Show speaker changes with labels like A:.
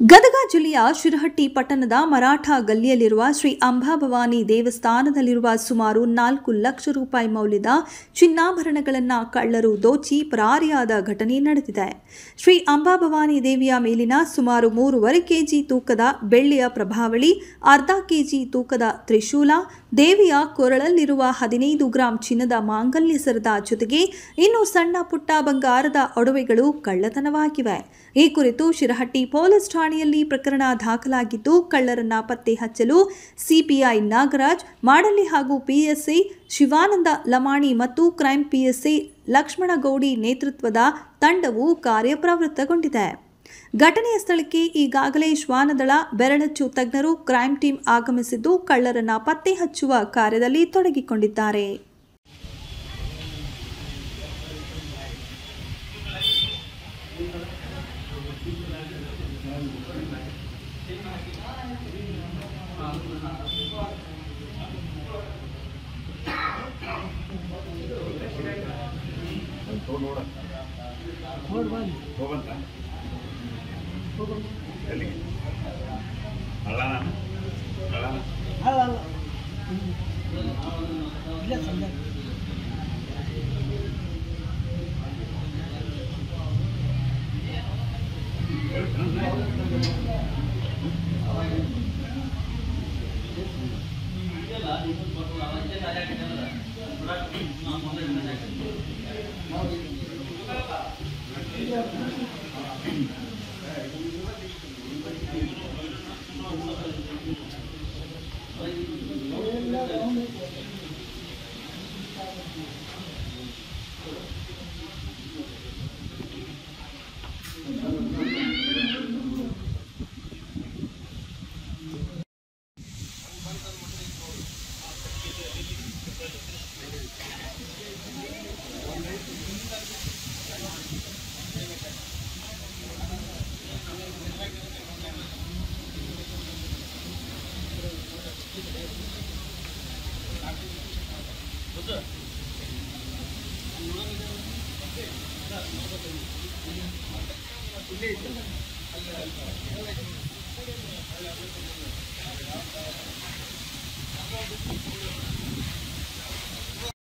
A: ಗದಗ ಜಿಲ್ಲೆಯ ಶಿರಹಟ್ಟಿ ಪಟ್ಟಣದ ಮರಾಠ ಗಲ್ಲಿಯಲ್ಲಿರುವ ಶ್ರೀ ಅಂಬಾಭವಾನಿ ದೇವಸ್ಥಾನದಲ್ಲಿರುವ ಸುಮಾರು 4 ಲಕ್ಷ ರೂಪಾಯಿ ಮೌಲ್ಯದ ಚಿನ್ನಾಭರಣಗಳನ್ನು ಕಳ್ಳರು ದೋಚಿ ಪರಾರಿಯಾದ ಘಟನೆ ನಡೆದಿದೆ. ಶ್ರೀ ಅಂಬಾಭವಾನಿ ದೇವಿಯ ಮೇಲಿನ ಸುಮಾರು 3.5 ಕೆಜಿ ತೂಕದ ಬೆಳ್ಳಿಯ ಪ್ರಭಾವಳಿ, ಅರ್ಧ ಕೆಜಿ ತೂಕದ ತ್ರಿಶೂಲ, ದೇವಿಯ ಕೊರಳಲ್ಲಿರುವ 15 ಗ್ರಾಂ ಚಿನ್ನದ ಮಾಂಗಲ್ಯ ಸರದ ಜೊತೆಗೆ ಇನ್ನು ಸಣ್ಣ ಪುಟ್ಟ ಬಂಗಾರದ ಒಡವೆಗಳು ಕಳ್ಳತನವಾಗಿವೆ. ಈ ಕುರಿತು ಶಿರಹಟ್ಟಿ ಪೊಲೀಸ್ ಠಾಣೆಯಲ್ಲಿ ಪ್ರಕರಣ ದಾಖಲಾಗಿದ್ದು, ಕಳ್ಳರನ್ನ ಪತ್ತೆ ಹಚ್ಚಲು ಸಿಪಿಐ ನಾಗರಾಜ್ ಮಾಡಲಿ ಹಾಗೂ ಪಿಎಸ್ಐ ಶಿವಾನಂದ ಲಮಾಣಿ ಮತ್ತು ಕ್ರೈಂ ಪಿಎಸ್ಐ ಲಕ್ಷ್ಮಣಗೌಡಿ ನೇತೃತ್ವದ ತಂಡವು ಕಾರ್ಯಪ್ರವೃತ್ತಗೊಂಡಿದೆ. ಘಟನೆಯ ಸ್ಥಳಕ್ಕೆ ಈಗಾಗಲೇ ಶ್ವಾನದಳ, ಬೆರಳಚ್ಚು ತಜ್ಞರು, ಕ್ರೈಂ ಟೀಮ್ ಆಗಮಿಸಿದ್ದು ಕಳ್ಳರನ್ನ ಪತ್ತೆ ಹಚ್ಚುವ ಕಾರ್ಯದಲ್ಲಿ ತೊಡಗಿಕೊಂಡಿದ್ದಾರೆ.